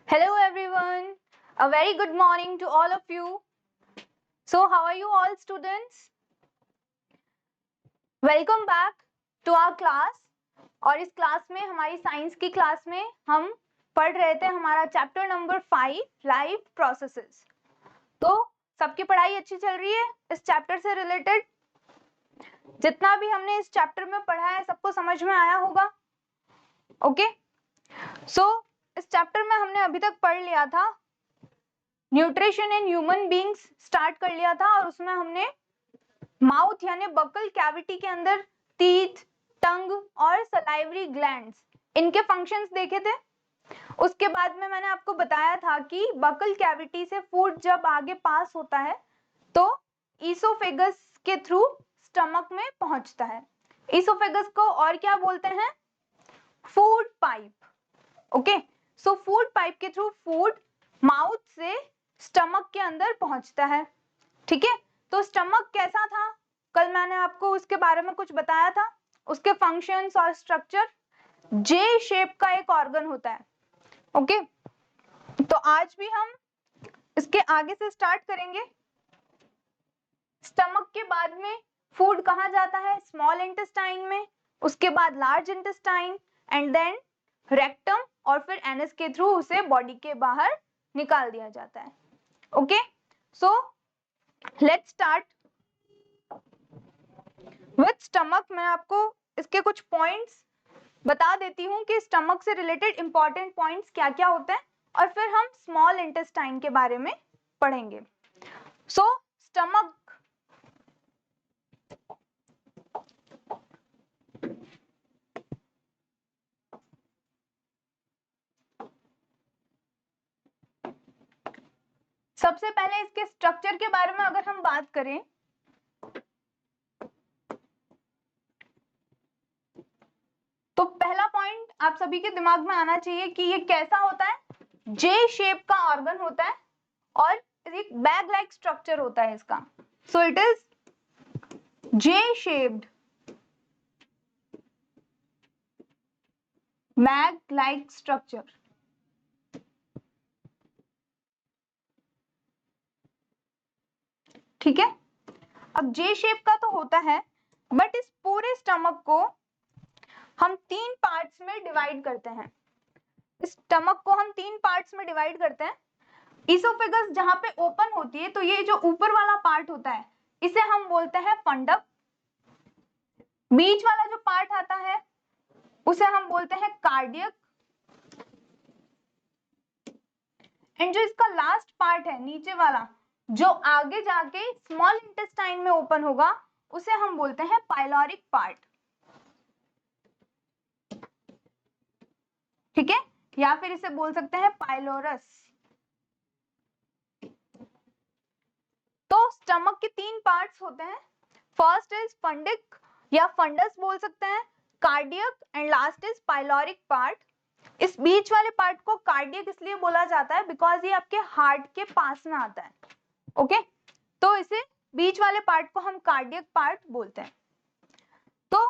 Hello everyone, a very good morning to all of you. So how are you all students? Welcome back to our class. और इस class में हमारी science की class में हम पढ़ रहे थे हमारा चैप्टर नंबर 5 लाइफ प्रोसेसेस। तो सबकी पढ़ाई अच्छी चल रही है इस चैप्टर से रिलेटेड? जितना भी हमने इस चैप्टर में पढ़ा है सबको समझ में आया होगा? ओके, सो इस चैप्टर में हमने अभी तक पढ़ लिया था nutrition in human beings, start कर लिया था और उसमें हमने माउथ यानी बकल कैविटी के अंदर टीथ, टंग और सलाइवरी ग्लैंड्स, इनके फंक्शंस देखे थे। उसके बाद में मैंने आपको बताया था कि बकल कैविटी से फूड जब आगे पास होता है तो ईसोफेगस के थ्रू स्टमक में पहुंचता है। ईसोफेगस को और क्या बोलते हैं? Food pipe. Okay, so food pipe के थ्रू फूड माउथ से स्टमक के अंदर पहुंचता है। ठीक है, तो स्टमक कैसा था? कल मैंने आपको उसके बारे में कुछ बताया था, उसके फंक्शंस और स्ट्रक्चर। जे शेप का एक ऑर्गन होता है। ओके, तो आज भी हम इसके आगे से स्टार्ट करेंगे। स्टमक के बाद में फूड कहाँ जाता है? स्मॉल इंटेस्टाइन में, उसके बाद large intestine and then rectum और फिर एनस के थ्रू उसे बॉडी के बाहर निकाल दिया जाता है। Okay, so let's start with stomach. मैं आपको इसके कुछ पॉइंट्स बता देती हूँ कि स्टमक से रिलेटेड इंपॉर्टेंट पॉइंट्स क्या क्या होते हैं और फिर हम स्मॉल इंटेस्टाइन के बारे में पढ़ेंगे। सो स्टमक सबसे पहले इसके स्ट्रक्चर के बारे में अगर हम बात करें तो पहला पॉइंट आप सभी के दिमाग में आना चाहिए कि ये कैसा होता है। जे शेप का ऑर्गन होता है और एक बैग लाइक स्ट्रक्चर होता है इसका। So it is J shaped bag like structure. ठीक है, अब जे शेप का तो होता है बट इस पूरे स्टमक को हम तीन पार्ट्स में डिवाइड करते हैं। इस स्टमक को हम तीन पार्ट्स में डिवाइड करते हैं। इसोफेगस जहां पे ओपन होती है तो ये जो ऊपर वाला पार्ट होता है इसे हम बोलते हैं फंडक। बीच वाला जो पार्ट आता है उसे हम बोलते हैं कार्डियक एंड जो इसका लास्ट पार्ट है नीचे वाला जो आगे जाके स्मॉल इंटेस्टाइन में ओपन होगा उसे हम बोलते हैं पाइलोरिक पार्ट। ठीक है, या फिर इसे बोल सकते हैं पाइलोरस। तो स्टमक के तीन पार्ट्स होते हैं। फर्स्ट इज फंडिक या फंडस बोल सकते हैं, cardiac and last is pyloric part. इस बीच वाले पार्ट को कार्डियक इसलिए बोला जाता है बिकॉज ये आपके हार्ट के पास में आता है। ओके, तो इसे बीच वाले पार्ट को हम कार्डियक पार्ट बोलते हैं। तो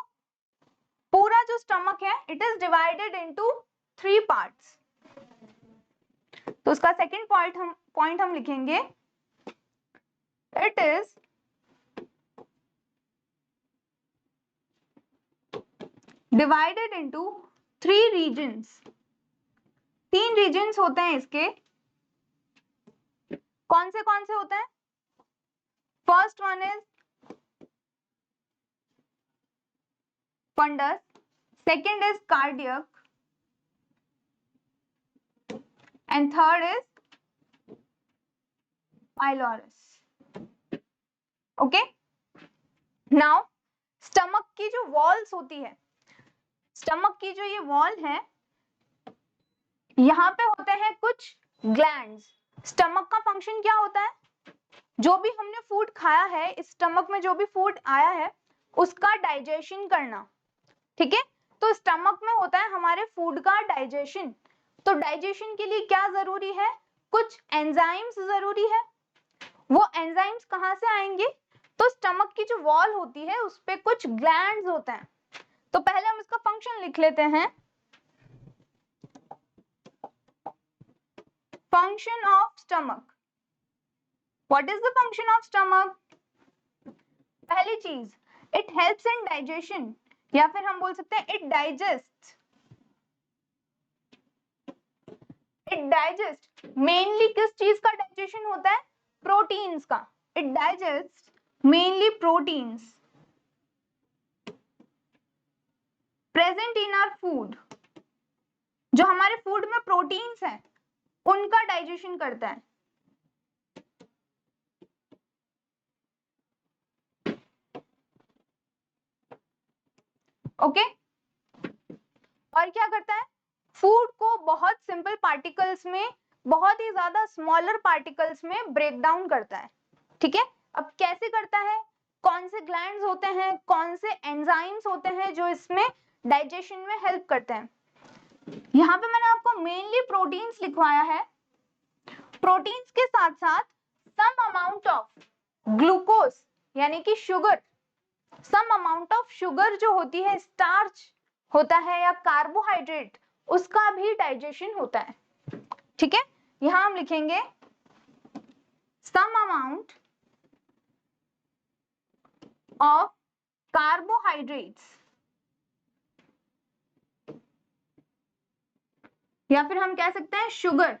पूरा जो स्टमक है it is divided into 3 parts. तो उसका सेकंड पॉइंट हम लिखेंगे, it is divided into 3 regions. 3 regions होते हैं इसके। कौन से होते हैं? First one is fundus, second is cardiac and third is pylorus. Okay, now stomach की जो वॉल्स होती है, स्टमक की जो ये वॉल है यहाँ पे होते हैं कुछ ग्लैंड्स। स्टमक का फंक्शन क्या होता है? जो भी हमने फूड खाया है, इस स्टमक में जो भी फूड आया है उसका डाइजेशन करना। ठीक है, तो स्टमक में होता है हमारे फूड का डाइजेशन। तो डाइजेशन के लिए क्या जरूरी है? कुछ एंजाइम्स जरूरी है। वो एंजाइम्स कहाँ से आएंगे? तो स्टमक की जो वॉल होती है उस पे कुछ ग्लैंड्स होते हैं। तो पहले हम इसका फंक्शन लिख लेते हैं। Function of stomach, what is the function of stomach? पहली चीज, इट हेल्प्स इन डाइजेशन, या फिर हम बोल सकते हैं इट डाइजेस्ट, मेनली किस चीज का डाइजेशन होता है? प्रोटीन्स का। It digest mainly proteins present in our food, जो हमारे फूड में प्रोटीन्स हैं उनका डाइजेशन करता है। ओके और क्या करता है? फूड को बहुत सिंपल पार्टिकल्स में, बहुत ही ज्यादा स्मॉलर पार्टिकल्स में ब्रेक डाउन करता है। ठीक है, अब कैसे करता है? कौन से ग्लैंड्स होते हैं, कौन से एंजाइम्स होते हैं जो इसमें डाइजेशन में हेल्प करते हैं? यहाँ पे मैंने आपको मेनली प्रोटीन्स लिखवाया है। प्रोटीन्स के साथ साथ सम अमाउंट ऑफ ग्लूकोज यानी कि sugar, some amount of sugar जो होती है, स्टार्च होता है या कार्बोहाइड्रेट, उसका भी डाइजेशन होता है। ठीक है, यहां हम लिखेंगे सम अमाउंट ऑफ कार्बोहाइड्रेट्स, या फिर हम कह सकते हैं sugar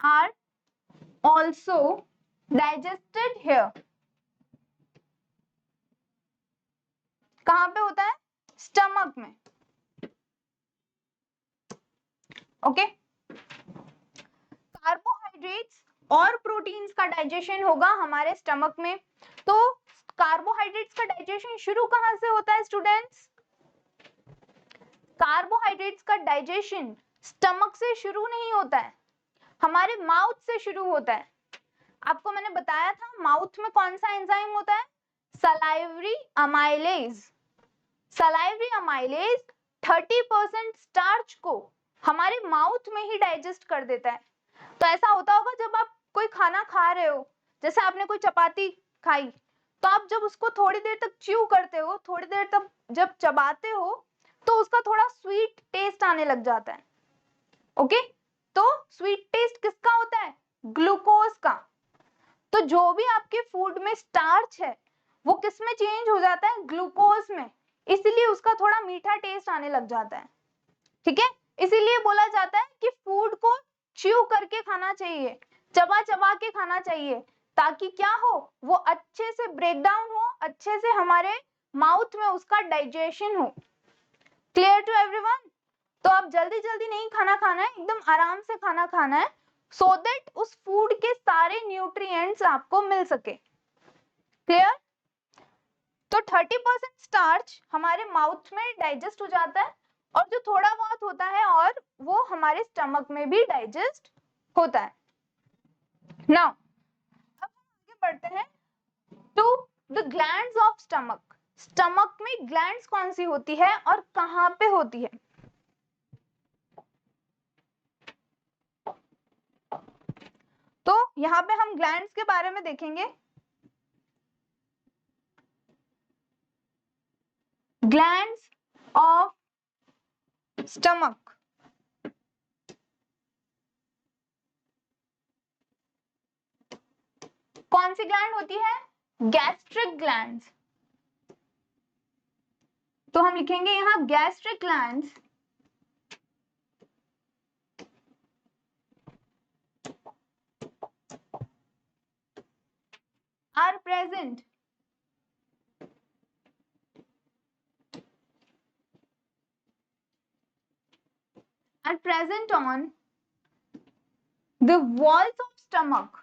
are also digested here. कहां पे होता है? स्टमक में। ओके, कार्बोहाइड्रेट्स और प्रोटीन्स का डाइजेशन होगा हमारे स्टमक में। तो कार्बोहाइड्रेट्स का डाइजेशन शुरू कहां से होता है स्टूडेंट्स? कार्बोहाइड्रेट्स का डाइजेशन स्टमक से शुरू नहीं होता है, हमारे माउथ से शुरू होता है। आपको मैंने बताया था माउथ में कौन सा एंजाइम होता है? Salivary amylase. Salivary amylase 30% starch को हमारे माउथ में ही डाइजेस्ट कर देता है। तो ऐसा होता होगा जब आप कोई खाना खा रहे हो, जैसे आपने कोई चपाती खाई, तो आप जब उसको थोड़ी देर तक च्यू करते हो, थोड़ी देर तक जब चबाते हो, तो उसका थोड़ा स्वीट टेस्ट आने लग जाता है। ओके, तो स्वीट टेस्ट किसका होता है? ग्लूकोज का। तो जो भी आपके फूड में स्टार्च है वो किस में चेंज हो जाता है? ग्लूकोज में, इसीलिए उसका थोड़ा मीठा टेस्ट आने लग जाता है। ठीक है, इसीलिए बोला जाता है कि फूड को च्यू करके खाना चाहिए, चबा चबा के खाना चाहिए, ताकि क्या हो, वो अच्छे से ब्रेक डाउन हो, अच्छे से हमारे माउथ में उसका डाइजेशन हो। Clear to everyone? तो आप जल्दी जल्दी नहीं खाना खाना है, एकदम आराम से खाना खाना है, सो दैट उस फूड के सारे न्यूट्रिएंट्स आपको मिल सके। क्लियर? तो 30% स्टार्च हमारे माउथ में डाइजेस्ट हो जाता है, और जो थोड़ा बहुत होता है और वो हमारे स्टमक में भी डाइजेस्ट होता है। नाउ अब हम आगे बढ़ते हैं to the glands of stomach. Stomach में ग्लैंड्स कौन सी होती है और कहां पे होती है? तो यहाँ पे हम ग्लैंड्स के बारे में देखेंगे। ग्लैंड्स ऑफ स्टमक, कौन सी ग्लैंड होती है? Gastric glands. तो हम लिखेंगे यहाँ gastric glands are present on the walls of stomach.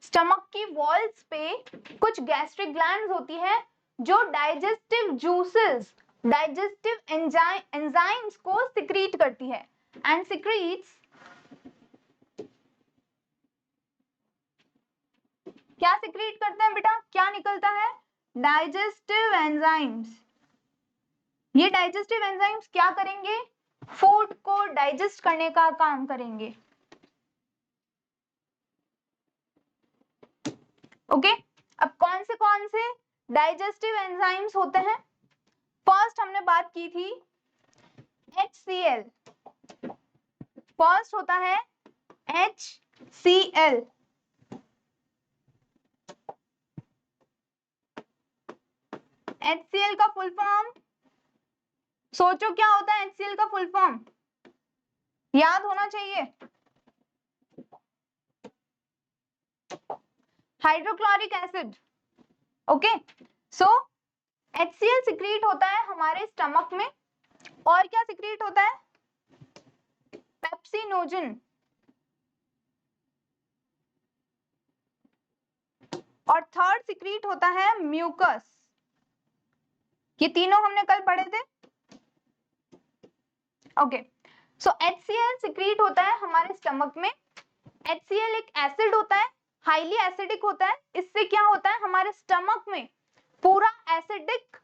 Stomach की वॉल्स पे कुछ गैस्ट्रिक ग्लैंड्स होती है जो डाइजेस्टिव जूसेस, डाइजेस्टिव एंजाइम्स को सिक्रीट करती है, एंड सिक्रीट्स, क्या सिक्रीट करते हैं बेटा? क्या निकलता है? Digestive enzymes. ये डाइजेस्टिव एंजाइम्स क्या करेंगे? फूड को डाइजेस्ट करने का काम करेंगे। ओके अब कौन से डाइजेस्टिव एंजाइम्स होते हैं? फर्स्ट हमने बात की थी HCl, फर्स्ट होता है HCl। HCl का फुल फॉर्म सोचो क्या होता है? HCl का फुल फॉर्म याद होना चाहिए, hydrochloric acid. Okay so HCl secrete होता है हमारे स्टमक में, और क्या सिक्रीट होता है? पेप्सिनोजन, और थर्ड सिक्रीट होता है म्यूकस। ये तीनों हमने कल पढ़े थे। ओके सो HCl सिक्रीट होता है हमारे स्टमक में। HCl एक एसिड होता है, हाईली एसिडिक होता है। इससे क्या होता है? हमारे स्टमक में पूरा एसिडिक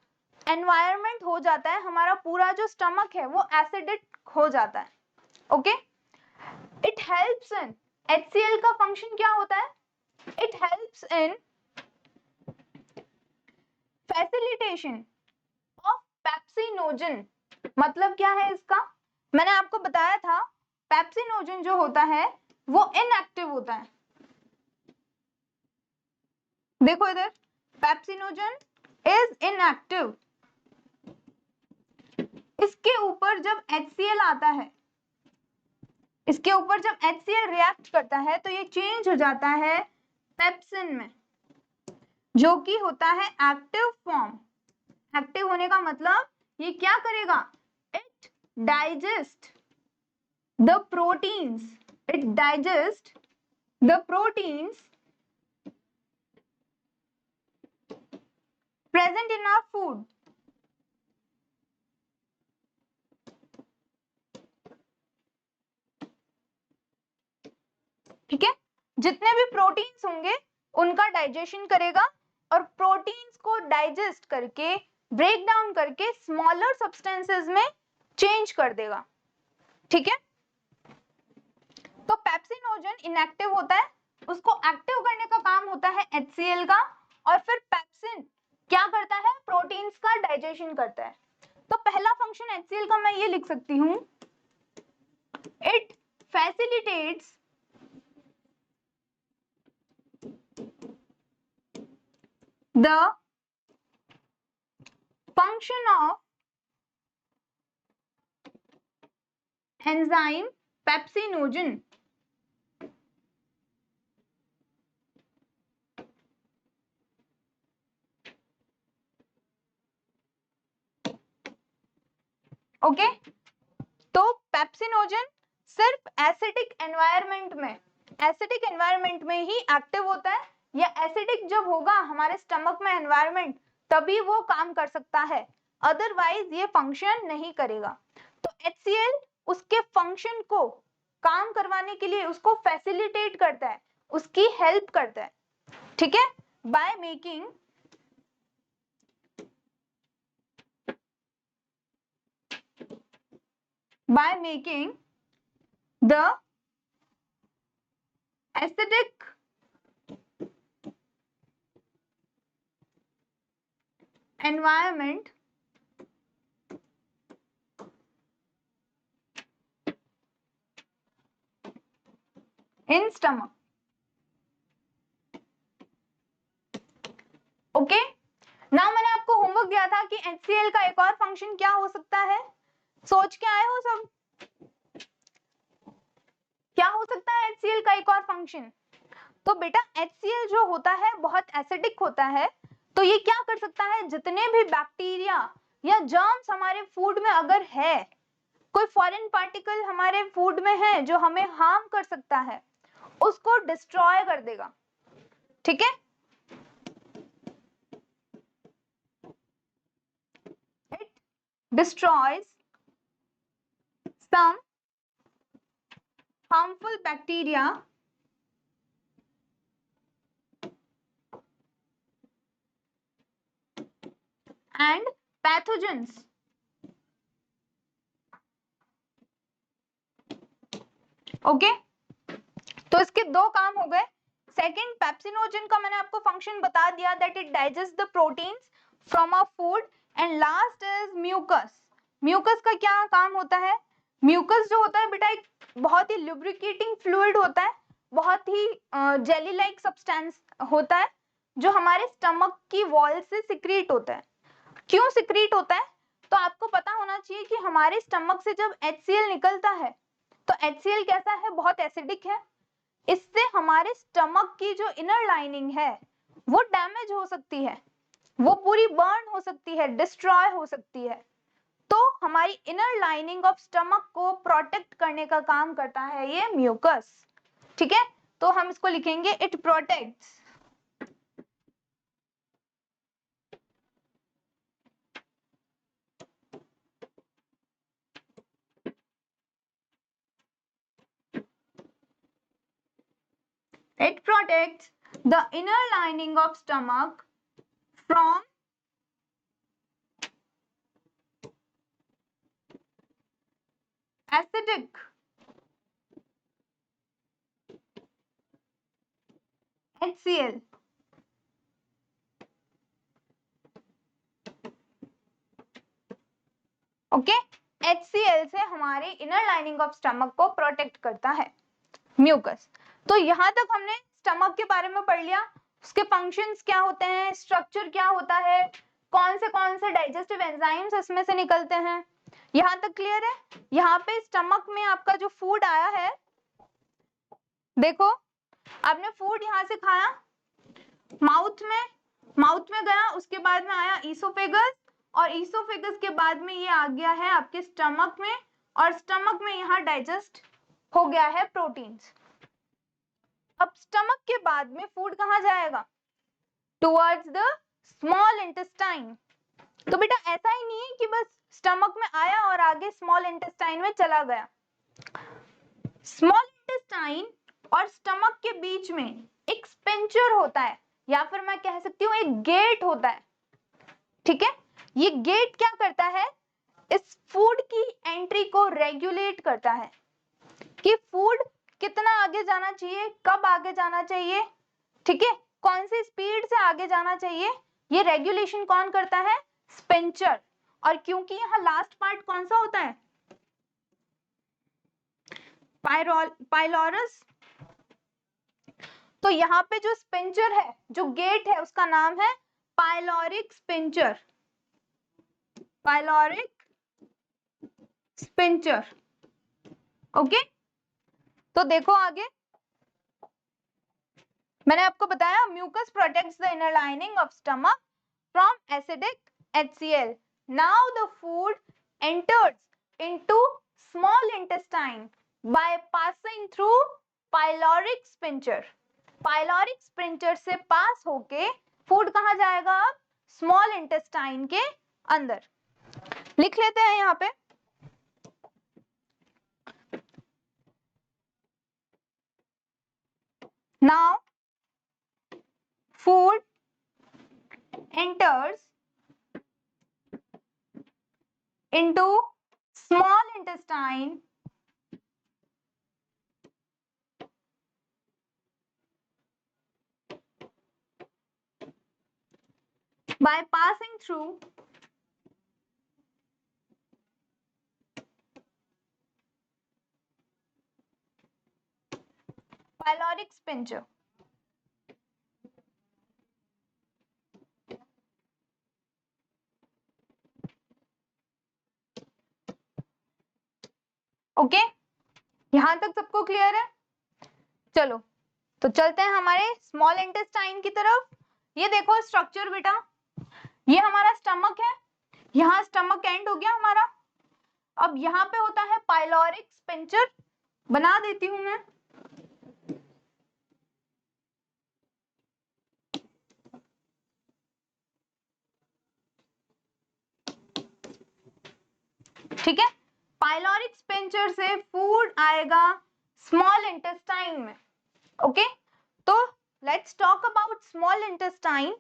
एनवायरनमेंट हो जाता है, हमारा पूरा जो स्टमक है वो एसिडिक हो जाता है। Okay it helps in, HCl का फंक्शन क्या होता है? It helps in facilitation of pepsinogen. मतलब क्या है इसका? मैंने आपको बताया था पेप्सिनोजन जो होता है वो इनएक्टिव होता है। देखो इधर, पेप्सिनोजन इज इनएक्टिव। इसके ऊपर जब HCl आता है, इसके ऊपर जब HCl रिएक्ट करता है तो ये चेंज हो जाता है पेप्सिन में, जो कि होता है एक्टिव फॉर्म। एक्टिव होने का मतलब ये क्या करेगा? It digest the proteins, it digest the proteins present in our food. ठीक है, जितने भी प्रोटीन्स होंगे उनका डाइजेशन करेगा, और प्रोटीन्स को डाइजेस्ट करके ब्रेक डाउन करके स्मॉलर सब्सटेंसेस में चेंज कर देगा। ठीक है, तो पेप्सिनोजन इनएक्टिव होता है, उसको एक्टिव करने का काम होता है HCl का, और फिर पेप्सिन क्या करता है? प्रोटीन्स का डाइजेशन करता है। तो पहला फंक्शन HCl का मैं ये लिख सकती हूं, it facilitates the function of enzyme pepsinogen। Okay तो पेप्सिनोजन सिर्फ एसिडिक एनवायरनमेंट में, एसिडिक एनवायरनमेंट में ही एक्टिव होता है, या एसिडिक जब होगा हमारे स्टमक में एनवायरनमेंट तभी वो काम कर सकता है, अदरवाइज ये फंक्शन नहीं करेगा। तो HCl उसके फंक्शन को काम करवाने के लिए उसको फैसिलिटेट करता है, उसकी हेल्प करता है। ठीक है, by making the acidic environment in stomach। Okay now मैंने आपको होमवर्क दिया था कि HCl का एक और फंक्शन क्या हो सकता है, सोच के आए हो सब? क्या हो सकता है HCl का एक और फंक्शन? तो बेटा HCl जो होता है बहुत एसिडिक होता है, तो ये क्या कर सकता है? जितने भी बैक्टीरिया या जर्म्स हमारे फूड में अगर है, कोई फॉरेन पार्टिकल हमारे फूड में है जो हमें हार्म कर सकता है, उसको डिस्ट्रॉय कर देगा। ठीक है, it destroys some harmful bacteria and pathogens। Okay तो इसके दो काम हो गए, सेकंड पेप्सिनोजन का मैंने आपको फंक्शन बता दिया, that it digest the proteins from a food. And last is mucus. Mucus का क्या काम होता है? म्यूकस जो होता है बेटा एक बहुत ही लुब्रिकेटिंग फ्लूइड होता है, बहुत ही जेली लाइक सब्सटेंस होता है जो हमारे स्टमक की वॉल से सिक्रीट होता है। क्यों सिक्रीट होता है? तो आपको पता होना चाहिए कि हमारे स्टमक से जब HCl निकलता है तो HCl कैसा है? बहुत एसिडिक है। इससे हमारे स्टमक की जो इनर लाइनिंग है वो डैमेज हो सकती है, वो पूरी बर्न हो सकती है, डिस्ट्रॉय हो सकती है। तो हमारी इनर लाइनिंग ऑफ स्टमक को प्रोटेक्ट करने का काम करता है ये म्यूकस। ठीक है, तो हम इसको लिखेंगे it protects the inner lining of stomach from acidic HCl। Okay, HCl से हमारे इनर लाइनिंग ऑफ स्टमक को प्रोटेक्ट करता है म्यूकस। तो यहाँ तक हमने स्टमक के बारे में पढ़ लिया, उसके फंक्शंस क्या होते हैं, स्ट्रक्चर क्या होता है, कौन से डाइजेस्टिव एंजाइम्स इसमें से निकलते हैं, यहाँ तक क्लियर है। यहाँ पे स्टमक में आपका जो फूड आया है, देखो आपने फूड यहाँ से खाया, माउथ में गया, उसके बाद में आया ईसोफेगस, और ईसोफेगस के बाद में ये आ गया है आपके स्टमक में, और स्टमक में यहाँ डाइजेस्ट हो गया है प्रोटीन्स। अब स्टमक के बाद में फूड कहाँ जाएगा? Towards the small intestine. तो बेटा ऐसा ही नहीं है कि बस स्टमक में आया और आगे स्मॉल इंटेस्टाइन में चला गया। स्मॉल इंटेस्टाइन और स्टमक के बीच में एक स्पिंचर होता है, या फिर मैं कह सकती हूँ एक गेट होता है। ठीक है, ये गेट क्या करता है? इस फूड की एंट्री को रेगुलेट करता है कि फूड कितना आगे जाना चाहिए, कब आगे जाना चाहिए, ठीक है, कौन सी स्पीड से आगे जाना चाहिए, ये रेगुलेशन कौन करता है? स्पिंचर। और क्योंकि यहाँ लास्ट पार्ट कौन सा होता है? पाइलोरस। तो यहाँ पे जो स्पिंचर है, जो गेट है, उसका नाम है pyloric sphincter. Pyloric sphincter. Okay, तो देखो आगे मैंने आपको बताया mucus protects the inner lining of stomach from acidic HCl. Now the food enters into small intestine by passing through pyloric sphincter. Pyloric sphincter से पास होके फूड कहाँ जाएगा? अब स्मॉल इंटेस्टाइन के अंदर। लिख लेते हैं यहाँ पे, now food enters into small intestine by passing through pyloric sphincter. Okay, यहां तक सबको क्लियर है? चलो तो चलते हैं हमारे स्मॉल इंटेस्टाइन की तरफ। ये देखो स्ट्रक्चर बेटा, ये हमारा स्टमक है, यहाँ स्टमक एंड हो गया हमारा। अब यहाँ पे होता है पाइलोरिक स्पिंचर, बना देती हूं मैं। ठीक है, पाइलोरिक स्पिंचर से फूड आएगा स्मॉल इंटेस्टाइन में। ओके, तो let's talk about small intestine.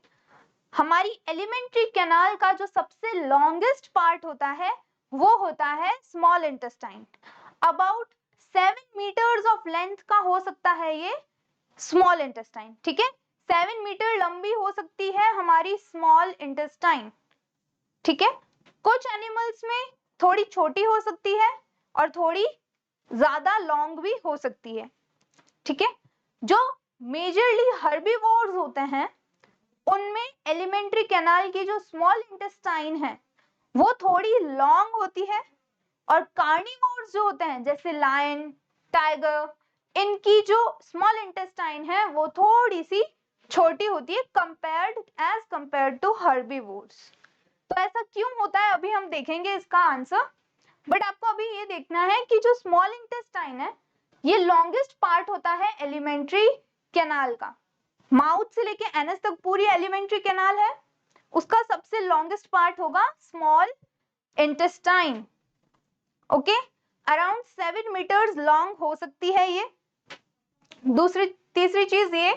हमारी एलिमेंट्री कैनाल का जो सबसे लॉन्गेस्ट पार्ट होता है वो होता है small intestine. About 7 metres of length का हो सकता है ये स्मॉल इंटेस्टाइन, ठीक है। 7 मीटर लंबी हो सकती है हमारी स्मॉल इंटेस्टाइन, ठीक है। कुछ एनिमल्स में थोड़ी छोटी हो सकती है और थोड़ी ज्यादा लॉन्ग भी हो सकती है, ठीक है। जो मेजरली हर्बीवोर्स होते हैं उनमें एलिमेंट्री कैनाल की जो स्मॉल इंटेस्टाइन है वो थोड़ी लॉन्ग होती है, और कार्निवोर्स जो होते हैं जैसे लायन, टाइगर, इनकी जो स्मॉल इंटेस्टाइन है वो थोड़ी सी छोटी होती है एज कंपेयर्ड टू हर्बीवोर्स। तो ऐसा क्यों होता है अभी हम देखेंगे इसका आंसर, बट आपको अभी ये देखना है कि जो स्मॉल इंटेस्टाइन है ये लॉन्गेस्ट पार्ट होता है एलिमेंट्री कैनाल का। माउथ से लेके एनस तक पूरी एलिमेंट्री कैनाल है, उसका सबसे लॉन्गेस्ट पार्ट होगा small intestine, okay. Around 7 metres long हो सकती है ये। तीसरी चीज ये,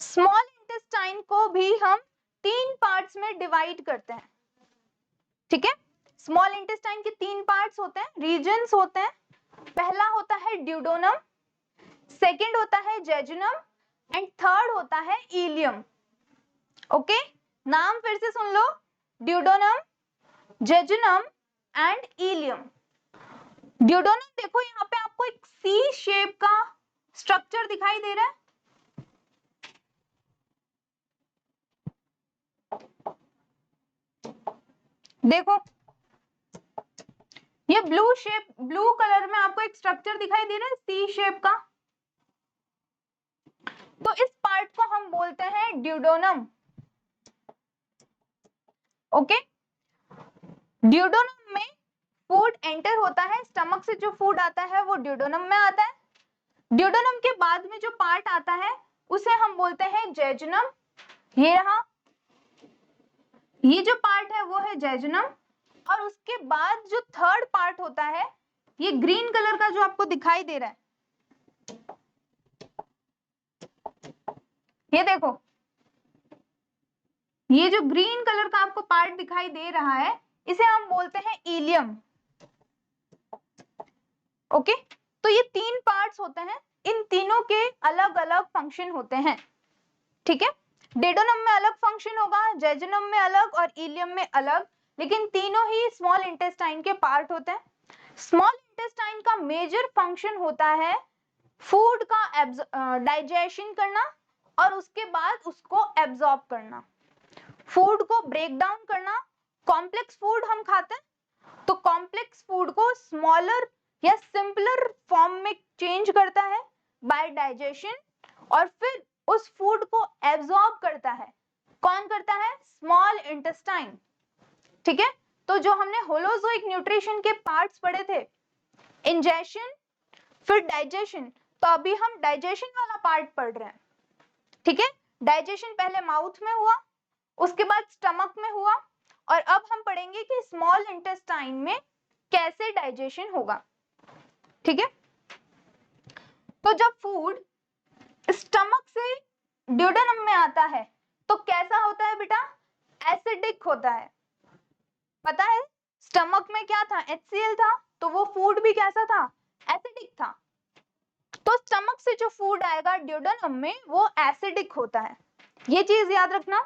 स्मॉल इंटेस्टाइन को भी हम 3 पार्ट्स में डिवाइड करते हैं, ठीक है। स्मॉल इंटेस्टाइन के 3 पार्ट्स होते हैं, रीजन्स होते हैं। पहला होता है ड्यूडोनम, सेकंड होता है जेजुनम एंड थर्ड होता है इलियम, ओके। नाम फिर से सुन लो, duodenum, jejunum and ileum. Duodenum देखो यहाँ पे आपको एक सी शेप का स्ट्रक्चर दिखाई दे रहा है, देखो ये ब्लू कलर में आपको एक स्ट्रक्चर दिखाई दे रहा है सी शेप का, तो इस पार्ट को हम बोलते हैं ड्यूडोनम, ओके। ड्यूडोनम में फूड एंटर होता है, स्टमक से जो फूड आता है वो ड्यूडोनम में आता है। ड्यूडोनम के बाद में जो पार्ट आता है उसे हम बोलते हैं जेजुनम, ये रहा, ये जो पार्ट है वो है जेजुनम। और उसके बाद जो थर्ड पार्ट होता है ये ग्रीन कलर का जो आपको दिखाई दे रहा है, ये देखो, ये जो ग्रीन कलर का आपको पार्ट दिखाई दे रहा है इसे हम बोलते हैं इलियम, ओके। तो ये 3 पार्ट्स होते हैं, इन तीनों के अलग अलग फंक्शन होते हैं, ठीक है। ड्यूडोनम में अलग फंक्शन होगा, जेजुनम में अलग और इलियम में अलग, लेकिन तीनों ही स्मॉल इंटेस्टाइन के पार्ट होते हैं। स्मॉल इंटेस्टाइन का मेजर फंक्शन होता है फूड का डाइजेशन करना और उसके बाद उसको एब्जॉर्ब करना, फूड को ब्रेक डाउन करना। कॉम्प्लेक्स फूड हम खाते हैं तो कॉम्प्लेक्स फूड को स्मॉलर या सिंपलर फॉर्म में चेंज करता है बाय डाइजेशन, और फिर उस फूड को एब्जॉर्ब करता है, कौन करता है, स्मॉल इंटेस्टाइन, ठीक है। तो जो हमने होलोजोइक न्यूट्रिशन के पार्ट्स पढ़े थे, इंजेशन फिर डाइजेशन, तो अभी हम डाइजेशन वाला पार्ट पढ़ रहे हैं, ठीक है। डाइजेशन पहले माउथ में हुआ, उसके बाद स्टमक में हुआ, और अब हम पढ़ेंगे कि स्मॉल इंटेस्टाइन में कैसे डाइजेशन होगा, ठीक है। तो जब फूड स्टमक से ड्यूडेनम में आता है तो कैसा होता है बेटा, एसिडिक होता है। पता है स्टमक में क्या था, HCl था, तो वो फूड भी कैसा था, एसिडिक था। तो स्टमक से जो फूड आएगा ड्यूडेनम में वो एसिडिक होता है, ये चीज याद रखना।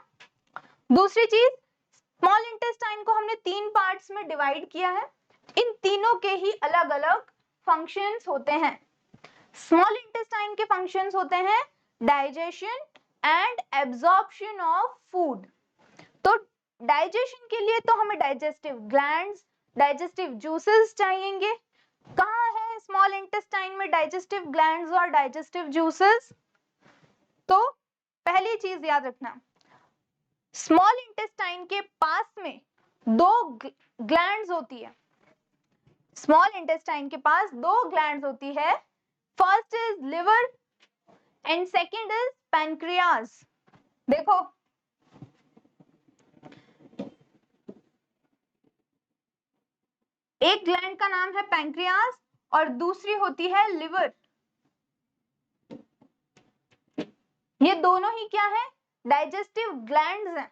दूसरी चीज, स्मॉल इंटेस्टाइन को हमने 3 पार्ट्स में डिवाइड किया है, इन तीनों के ही अलग अलग फंक्शंस होते हैं। स्मॉल इंटेस्टाइन के फंक्शंस होते हैं digestion and absorption of food. तो डाइजेशन के लिए तो हमें डाइजेस्टिव ग्लैंड्स, डाइजेस्टिव जूसेस चाहिएंगे। कहाँ है स्मॉल इंटेस्टाइन में डाइजेस्टिव ग्लैंड्स और डाइजेस्टिव जूसेस? तो पहली चीज याद रखना, स्मॉल इंटेस्टाइन के पास में 2 ग्लैंड्स होती है। स्मॉल इंटेस्टाइन के पास 2 ग्लैंड्स होती है, first is liver and second is pancreas. देखो एक ग्लैंड का नाम है पैनक्रियाज और दूसरी होती है लिवर। ये दोनों ही क्या है, डाइजेस्टिव ग्लैंड्स हैं।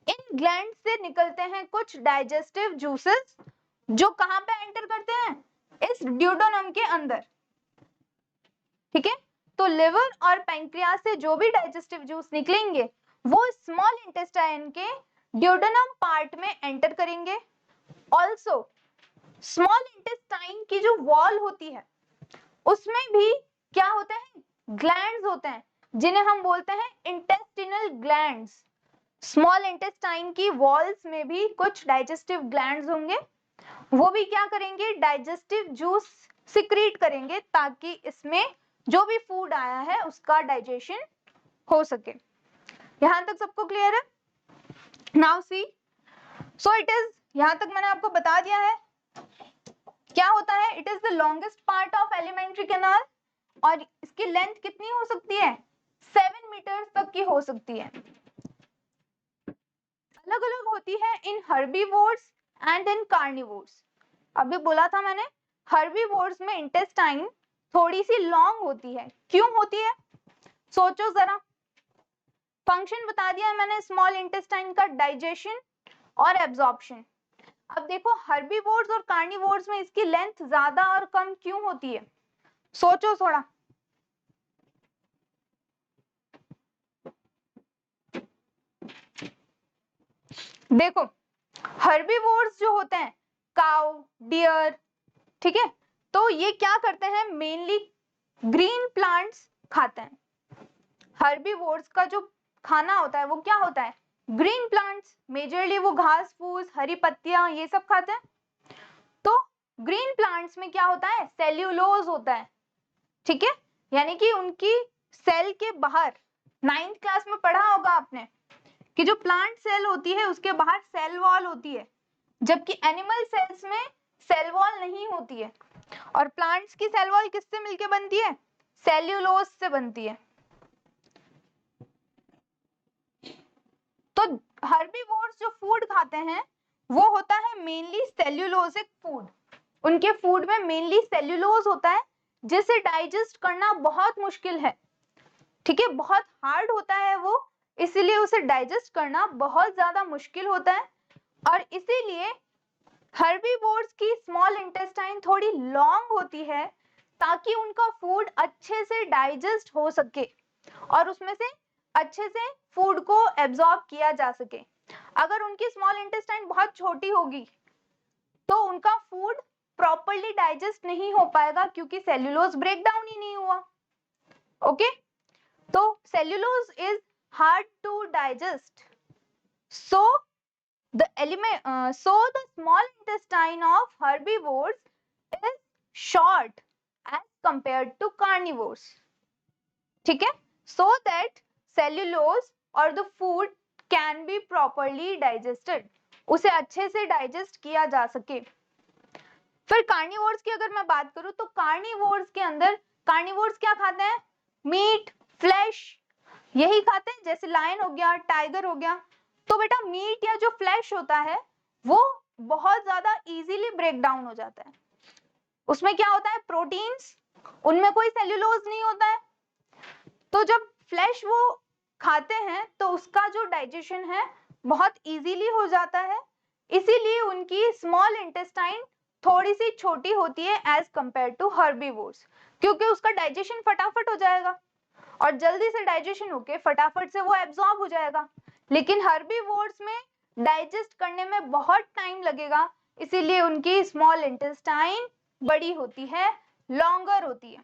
इन ग्लैंड से निकलते हैं कुछ डाइजेस्टिव जूसेस जो कहां पे एंटर करते हैं, इस ड्यूडेनम के अंदर, ठीक है। तो लिवर और पैंक्रियास से जो भी डाइजेस्टिव जूस निकलेंगे वो स्मॉल इंटेस्टाइन के ड्यूडेनम पार्ट में एंटर करेंगे। ऑल्सो स्मॉल इंटेस्टाइन की जो वॉल होती है उसमें भी क्या होते हैं, ग्लैंड्स होते हैं, जिन्हें हम बोलते हैं इंटेस्टिनल ग्लैंड्स। स्मॉल इंटेस्टाइन की वॉल्स में भी कुछ डाइजेस्टिव ग्लैंड्स होंगे, वो भी क्या करेंगे, डाइजेस्टिव जूस सिक्रीट करेंगे ताकि इसमें जो भी फूड आया है उसका डाइजेशन हो सके। यहां तक सबको क्लियर है? Now see, so it is, यहां तक मैंने आपको बता दिया है क्या होता है। It is the longest part of alimentary canal और इसकी लेंथ कितनी हो सकती है, 7 मीटर्स तक की हो सकती है। अलग अलग होती है इन हर्बीवोर्स एंड इन कार्निवोर्स। अभी बोला था मैंने, हर्बीवोर्स में इंटेस्टाइन थोड़ी सी लॉन्ग होती है। क्यों होती है, सोचो जरा। फंक्शन बता दिया है मैंने स्मॉल इंटेस्टाइन का, डाइजेशन और एब्जॉर्प्शन। अब देखो हर्बीवोर्स और कार्निवोर्स में इसकी लेंथ ज्यादा और कम क्यों होती है, सोचो थोड़ा। देखो हर्बीवोर्स जो होते हैं, काउ, डियर, ठीक है, तो ये क्या करते हैं, मेनली ग्रीन प्लांट्स खाते हैं। हर्बीवोर्स का जो खाना होता है वो क्या होता है, ग्रीन प्लांट्स, मेजरली वो घास फूस, हरी पत्तियां, ये सब खाते हैं। तो ग्रीन प्लांट्स में क्या होता है, सेल्यूलोज होता है, ठीक है, यानी कि उनकी सेल के बाहर, 9th क्लास में पढ़ा होगा आपने कि जो प्लांट सेल होती है उसके बाहर सेल वॉल होती है, जबकि एनिमल सेल्स में सेल वॉल नहीं होती है। और प्लांट्स की सेल वॉल किससे मिलके बनती है, सेल्यूलोज से बनती है। तो हर्बीवोर्स जो फूड खाते हैं वो होता है मेनली सेल्यूलोजिक फूड। उनके फूड में मेनली सेल्यूलोज होता है जिसे डाइजेस्ट करना बहुत मुश्किल है, ठीक है, बहुत हार्ड होता है वो, इसीलिए उसे डाइजेस्ट करना बहुत ज्यादा मुश्किल होता है। और इसीलिए हर्बीवोर्स की स्मॉल इंटेस्टाइन थोड़ी लॉन्ग होती है ताकि उनका फूड अच्छे से डाइजेस्ट हो सके और उसमें से अच्छे से फूड को एब्जॉर्ब किया जा सके। अगर उनकी स्मॉल इंटेस्टाइन बहुत छोटी होगी तो उनका फूड प्रॉपर्ली डाइजेस्ट नहीं हो पाएगा क्योंकि सेल्यूलोज ब्रेक डाउन ही नहीं हुआ। ओके, तो cellulose is hard to digest, so the small intestine of herbivores is short as compared to carnivores, ठीक है, so that cellulose or the food can be properly digested, उसे अच्छे से digest किया जा सके। फिर कार्निवोर्स की अगर मैं बात करूं तो कार्निवोर्स के अंदर, कार्निवोर्स क्या खाते हैं, मीट, फ्लैश, यही खाते हैं, जैसे लायन हो गया, टाइगर हो गया। तो बेटा मीट या जो फ्लैश होता है वो बहुत ज्यादा इजीली ब्रेक डाउन हो जाता है। उसमें क्या होता है, प्रोटीन्स, उनमें कोई सेल्यूलोज नहीं होता है। तो जब फ्लैश वो खाते हैं तो उसका जो डाइजेशन है बहुत इजीली हो जाता है, इसीलिए उनकी स्मॉल इंटेस्टाइन थोड़ी सी छोटी होती है एज कंपेयर टू हर्बीवोर्स, क्योंकि उसका डाइजेशन फटाफट हो जाएगा और जल्दी से डाइजेशन होके फटाफट से वो एब्जॉर्ब हो जाएगा। लेकिन हर्बीवोर्स में डाइजेस्ट करने में बहुत टाइम लगेगा, इसीलिए उनकी स्मॉल इंटेस्टाइन बड़ी होती है, लॉन्गर होती है।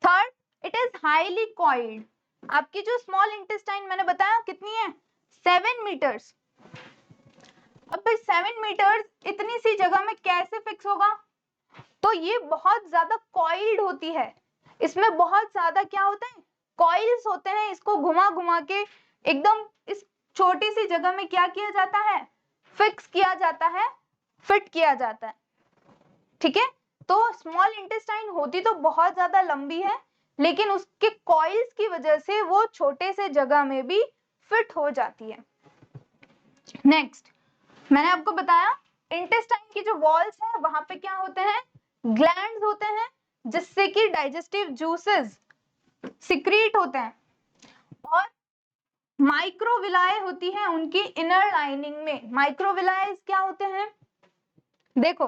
Third, it is highly coiled. आपकी जो स्मॉल इंटेस्टाइन मैंने बताया कितनी है, 7 मीटर्स। अब भाई 7 मीटर्स इतनी सी जगह में कैसे फिक्स होगा, तो ये बहुत ज्यादा कॉइल्ड होती है, इसमें बहुत ज्यादा क्या होता है, कॉइल्स होते हैं, इसको घुमा घुमा के एकदम इस छोटी सी जगह में क्या किया जाता है, फिक्स किया जाता है, फिट किया जाता है, ठीक है। तो स्मॉल इंटेस्टाइन होती तो बहुत ज्यादा लंबी है, लेकिन उसके कॉइल्स की वजह से वो छोटे से जगह में भी फिट हो जाती है। नेक्स्ट, मैंने आपको बताया इंटेस्टाइन की जो वॉल्स है वहां पे क्या होते हैं, ग्लैंड्स होते हैं, जिससे कि डाइजेस्टिव जूसेस सिक्रीट होते हैं, और माइक्रोविलाए होती है उनकी इनर लाइनिंग में। माइक्रोविलाए क्या होते हैं, देखो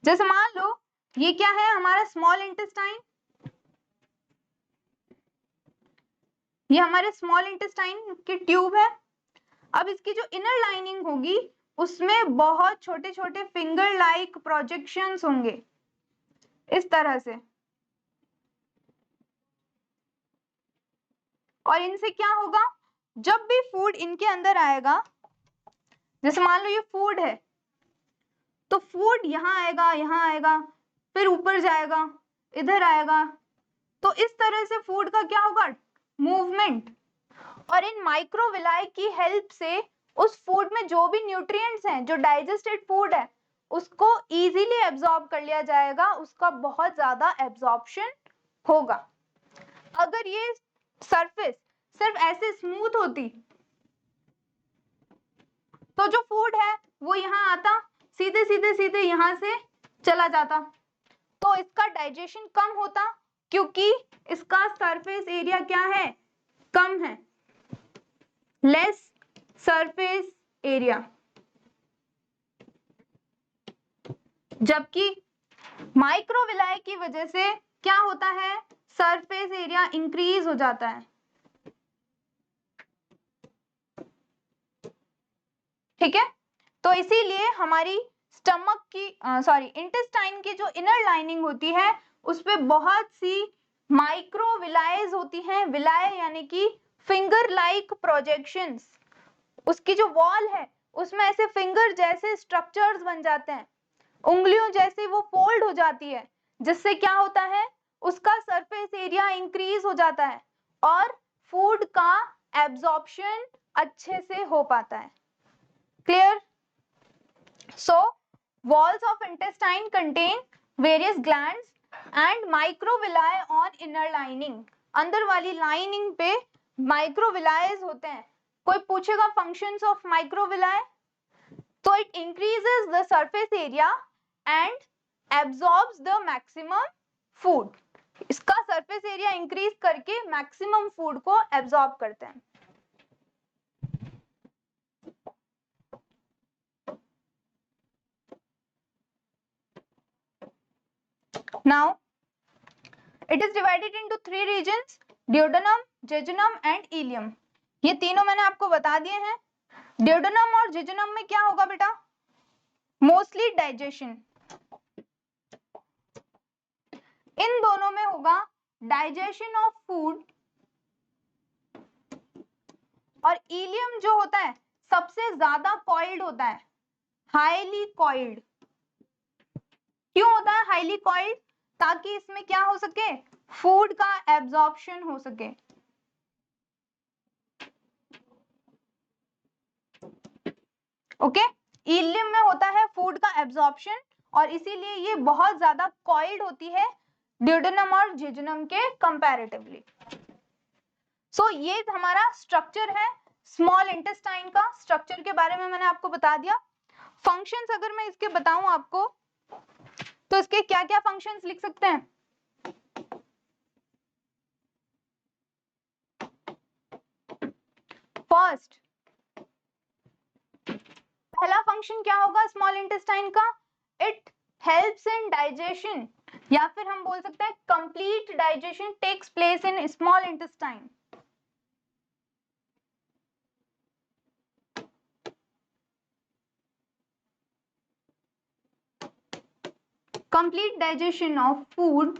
जैसे मान लो ये क्या है हमारा स्मॉल इंटेस्टाइन, ये हमारे स्मॉल इंटेस्टाइन की ट्यूब है। अब इसकी जो इनर लाइनिंग होगी उसमें बहुत छोटे छोटे फिंगर लाइक प्रोजेक्शंस होंगे इस तरह से, और इनसे क्या होगा, जब भी फूड इनके अंदर आएगा, जैसे मान लो ये फूड है, तो फूड यहाँ आएगा, फिर ऊपर जाएगा, इधर आएगा, तो इस तरह से फूड का क्या होगा, मूवमेंट। और इन माइक्रोविलाई की हेल्प से उस फूड में जो भी न्यूट्रिएंट्स हैं, जो डाइजेस्टेड फूड है, उसको इजीली एब्जॉर्ब कर लिया जाएगा, उसका बहुत ज्यादा एब्जॉर्प्शन होगा। अगर ये सरफेस सिर्फ ऐसे स्मूथ होती तो जो फूड है वो यहाँ आता, सीधे सीधे सीधे यहाँ से चला जाता, तो इसका डाइजेशन कम होता, क्योंकि इसका सरफेस एरिया क्या है, कम है, लेस सरफेस एरिया। जबकि माइक्रोविलाई की वजह से क्या होता है, सरफेस एरिया इंक्रीज हो जाता है। ठीक है, तो इसीलिए हमारी स्टमक की इंटेस्टाइन की जो इनर लाइनिंग होती है उस पे बहुत सी माइक्रोविलाइज होती हैं, विलाय यानी कि फिंगर लाइक प्रोजेक्शंस। उसकी जो वॉल है उसमें ऐसे फिंगर जैसे स्ट्रक्चर्स बन जाते हैं, उंगलियों जैसे वो फोल्ड हो जाती है, जिससे क्या होता है, उसका सरफेस एरिया इंक्रीज हो जाता है और फूड का एब्जॉर्प्शन अच्छे से हो पाता है। Clear? So, walls of intestine contain various glands and microvilli on inner lining. अंदर वाली लाइनिंग पे माइक्रोविलाइज होते हैं। कोई पूछेगा फंक्शंस ऑफ माइक्रोविलाई, तो it increases the surface area and absorbs the maximum food. इसका सरफेस एरिया इंक्रीज करके मैक्सिमम फूड को एब्जॉर्ब करते हैं। Now, it is divided into three regions: duodenum, jejunum and ileum. ये तीनों मैंने आपको बता दिए हैं। duodenum और jejunum में क्या होगा बेटा, मोस्टली डाइजेशन। इन दोनों में होगा डाइजेशन ऑफ फूड, और इलियम जो होता है सबसे ज्यादा कॉइल्ड होता है, हाईली कॉइल्ड। क्यों होता है हाईली कॉइल्ड? ताकि इसमें क्या हो सके, फूड का एब्जॉर्प्शन हो सके। ओके, इलियम में होता है फूड का एब्जॉर्प्शन, और इसीलिए ये बहुत ज्यादा कॉइल्ड होती है ड्यूडेनम और जेजुनम के कंपैरेटिवली। सो ये हमारा स्ट्रक्चर है स्मॉल इंटेस्टाइन का। स्ट्रक्चर के बारे में मैंने आपको बता दिया। फंक्शंस अगर मैं इसके बताऊं आपको, तो इसके क्या क्या फंक्शंस लिख सकते हैं? फर्स्ट, पहला फंक्शन क्या होगा स्मॉल इंटेस्टाइन का? इट हेल्प्स इन डाइजेशन, या फिर हम बोल सकते हैं complete digestion takes place in small intestine. Complete digestion of food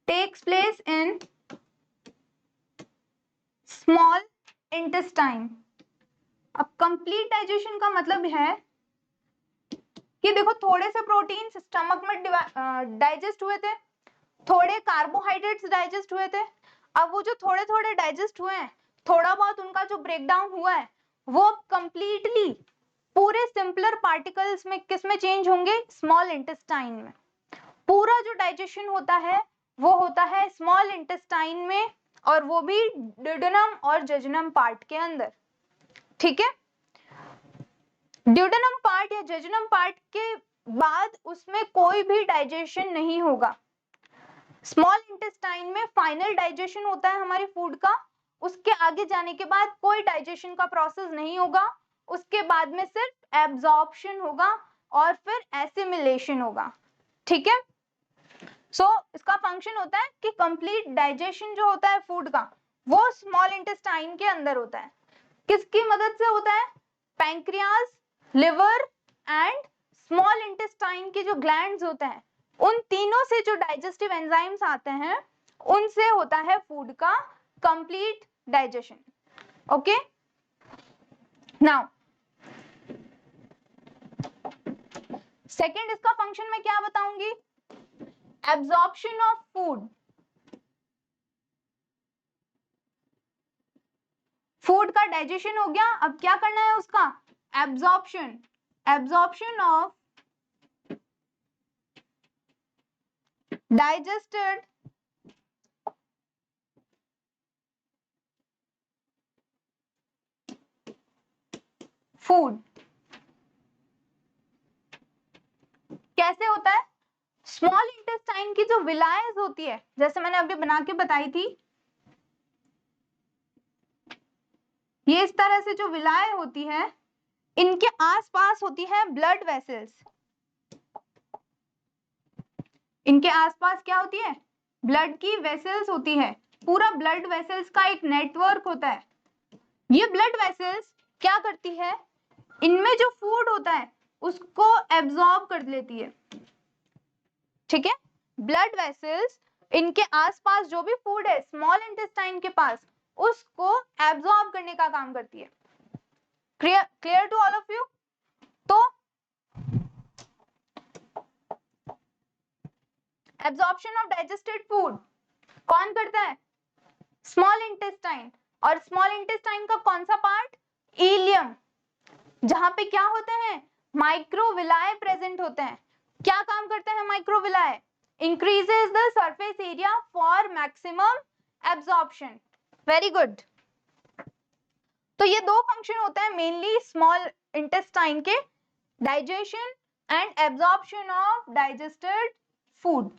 takes place in small intestine. अब कंप्लीट डाइजेशन का मतलब है कि देखो थोड़े से प्रोटीन स्टमक में डाइजेस्ट हुए थे, थोड़े कार्बोहाइड्रेट्स डाइजेस्ट हुए थे। अब वो जो थोड़े थोड़े डाइजेस्ट हुए हैं, थोड़ा बहुत उनका जो ब्रेकडाउन हुआ है, वो कंप्लीटली पूरे सिंपलर पार्टिकल्स में किस में चेंज होंगे? स्मॉल इंटेस्टाइन में। पूरा जो डाइजेशन होता है वो होता है स्मॉल इंटेस्टाइन में, और वो भी ड्यूडेनम और जेजुनम पार्ट के अंदर। ठीक है, ड्यूडेनम पार्ट या जेजुनम पार्ट के बाद उसमें कोई भी डाइजेशन नहीं होगा। स्मॉल इंटेस्टाइन में फाइनल डाइजेशन होता है हमारे फूड का, उसके आगे जाने के बाद कोई डाइजेशन का प्रोसेस नहीं होगा, उसके बाद में सिर्फ एब्जॉर्प्शन होगा और फिर एसिमिलेशन होगा। ठीक है, सो इसका फंक्शन होता है कि कंप्लीट डाइजेशन जो होता है फूड का वो स्मॉल इंटेस्टाइन के अंदर होता है। किसकी मदद से होता है? Pancreas, liver and small intestine के जो ग्लैंड्स होते हैं, उन तीनों से जो डाइजेस्टिव एंजाइम्स आते हैं उनसे होता है फूड का complete digestion. Okay, now second इसका फंक्शन मैं क्या बताऊंगी? Absorption of food. फूड का डाइजेशन हो गया, अब क्या करना है उसका? Absorption. Absorption of digested food कैसे होता है? स्मॉल इंटेस्टाइन की जो विलायस होती है, जैसे मैंने अभी बना के बताई थी, ये इस तरह से जो विलाय होती है, इनके आसपास होती है ब्लड वेसल्स। इनके आसपास क्या होती है? ब्लड की वेसल्स होती है। पूरा ब्लड वेसल्स का एक नेटवर्क होता है। ये ब्लड वेसल्स क्या करती है? इनमें जो फूड होता है उसको एब्जॉर्ब कर लेती है। ठीक है, ब्लड वेसल्स इनके आसपास जो भी फूड है स्मॉल इंटेस्टाइन के पास, उसको एब्जॉर्ब करने का काम करती है। Clear to all of you? तो एब्जॉर्प्शन ऑफ डाइजेस्टेड फूड कौन करता है? Small intestine. और स्मॉल इंटेस्टाइन का कौन सा पार्ट? इलियम, जहां पे क्या होते हैं? माइक्रोविलाय प्रेजेंट होते हैं। क्या काम करते हैं माइक्रोविलाय? Increases the surface area for maximum absorption. Very good. तो ये दो फंक्शन होते हैं मेनली स्मॉल इंटेस्टाइन के, digestion and absorption of digested food.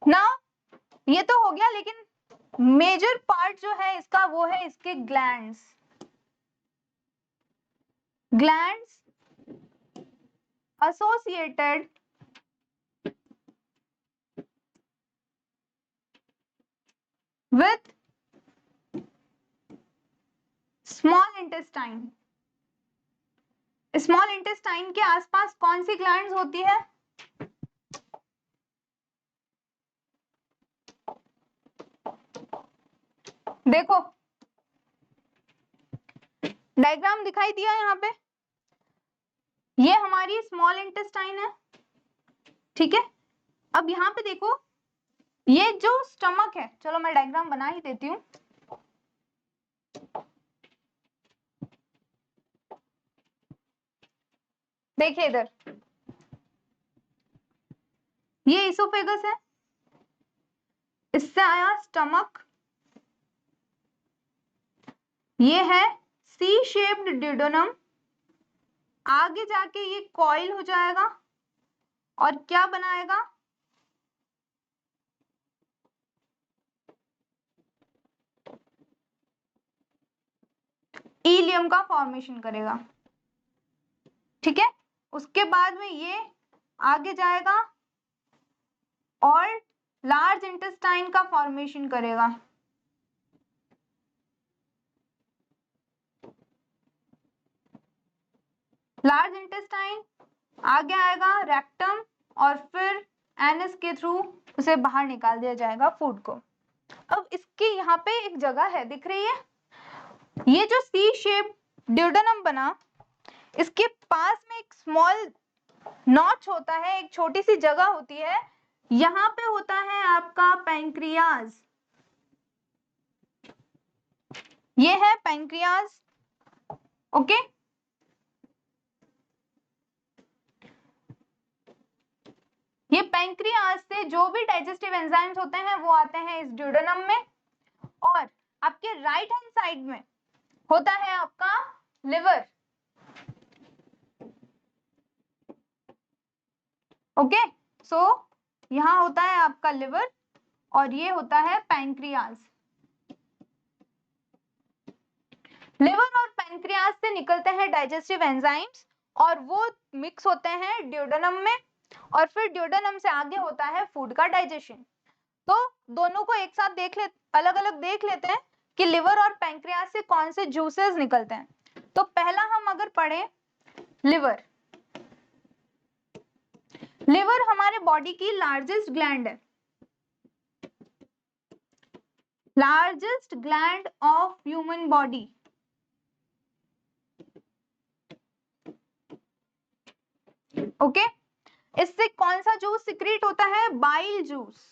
Now ये तो हो गया, लेकिन मेजर पार्ट जो है इसका वो है इसके glands. Glands associated with small intestine। Small intestine के आसपास कौन सी ग्लैंड्स होती है? देखो डायग्राम दिखाई दिया यहाँ पे, ये हमारी स्मॉल इंटेस्टाइन है। ठीक है, अब यहाँ पे देखो ये जो स्टमक है, चलो मैं डायग्राम बना ही देती हूँ। देखिए इधर ये इसोफेगस है, इससे आया स्टमक, ये है सी शेप्ड ड्यूडेनम, आगे जाके ये कॉइल हो जाएगा और क्या बनाएगा? इलियम का फॉर्मेशन करेगा। ठीक है, उसके बाद में ये आगे जाएगा और लार्ज इंटेस्टाइन का फॉर्मेशन करेगा। लार्ज इंटेस्टाइन आगे आएगा रेक्टम और फिर एनस के थ्रू उसे बाहर निकाल दिया जाएगा फूड को। अब इसके यहाँ पे एक जगह है, दिख रही है? ये जो सी शेप ड्यूडेनम बना, इसके पास में एक स्मॉल नॉच होता है, एक छोटी सी जगह होती है, यहाँ पे होता है आपका पैंक्रियाज। ये है पैंक्रियाज। ओके, ये पैंक्रियाज से जो भी डाइजेस्टिव एंजाइम्स होते हैं वो आते हैं इस ड्यूडेनम में, और आपके राइट हैंड साइड में होता है आपका लिवर। ओके, सो यहाँ होता है आपका लिवर और ये होता है पैंक्रियाज। लिवर और पैंक्रियाज से निकलते हैं डाइजेस्टिव एंजाइम्स और वो मिक्स होते हैं ड्यूडेनम में, और फिर ड्यूडेनम से आगे होता है फूड का डाइजेशन। तो दोनों को एक साथ अलग अलग देख लेते हैं कि लिवर और पैंक्रियाज से कौन से जूसेस निकलते हैं। तो पहला हम अगर पढ़ें लिवर, लिवर हमारे बॉडी की लार्जेस्ट ग्लैंड है, largest gland of human body. Okay, इससे कौन सा जूस सिक्रीट होता है? Bile juice.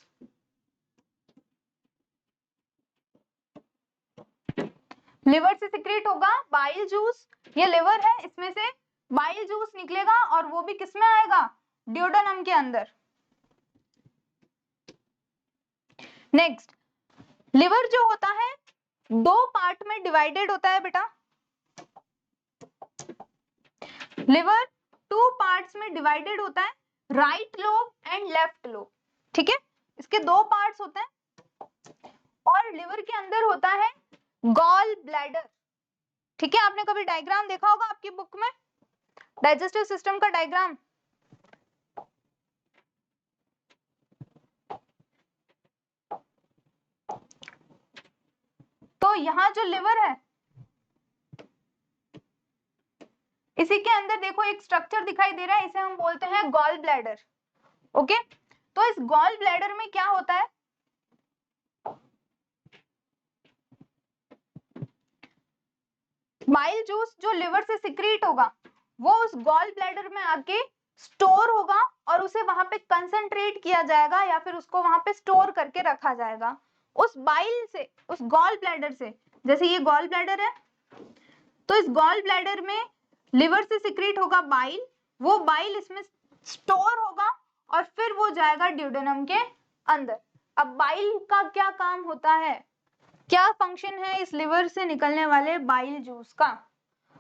लिवर से सिक्रीट होगा बाइल जूस। ये लिवर है, इसमें से बाइल जूस निकलेगा और वो भी किसमें आएगा? ड्यूडेनम के अंदर। नेक्स्ट, लिवर जो होता है दो पार्ट में डिवाइडेड होता है बेटा। लिवर टू पार्ट्स में डिवाइडेड होता है, right lobe and left lobe. ठीक है, इसके दो पार्ट्स होते हैं। और लिवर के अंदर होता है गॉल ब्लैडर। ठीक है, आपने कभी डायग्राम देखा होगा आपकी बुक में, डाइजेस्टिव सिस्टम का डायग्राम। तो यहाँ जो लिवर है इसी के अंदर देखो एक स्ट्रक्चर दिखाई दे रहा है, इसे हम बोलते हैं गॉल ब्लैडर। ओके, तो इस गॉल ब्लैडर में क्या होता है? बाइल जूस जो लिवर से सिक्रीट होगा वो उस गॉल ब्लैडर में आके स्टोर होगा और उसे वहां पे कंसंट्रेट किया जाएगा या फिर उसको वहां पे स्टोर करके रखा जाएगा उस बाइल से, उस गॉल ब्लैडर से। जैसे ये गॉल ब्लैडर है, तो इस गॉल ब्लैडर में लिवर से सिक्रीट होगा बाइल, वो बाइल इसमें स्टोर होगा और फिर वो जाएगा ड्यूडेनम के अंदर। अब बाइल का क्या काम होता है, क्या फंक्शन है इस लिवर से निकलने वाले बाइल जूस का?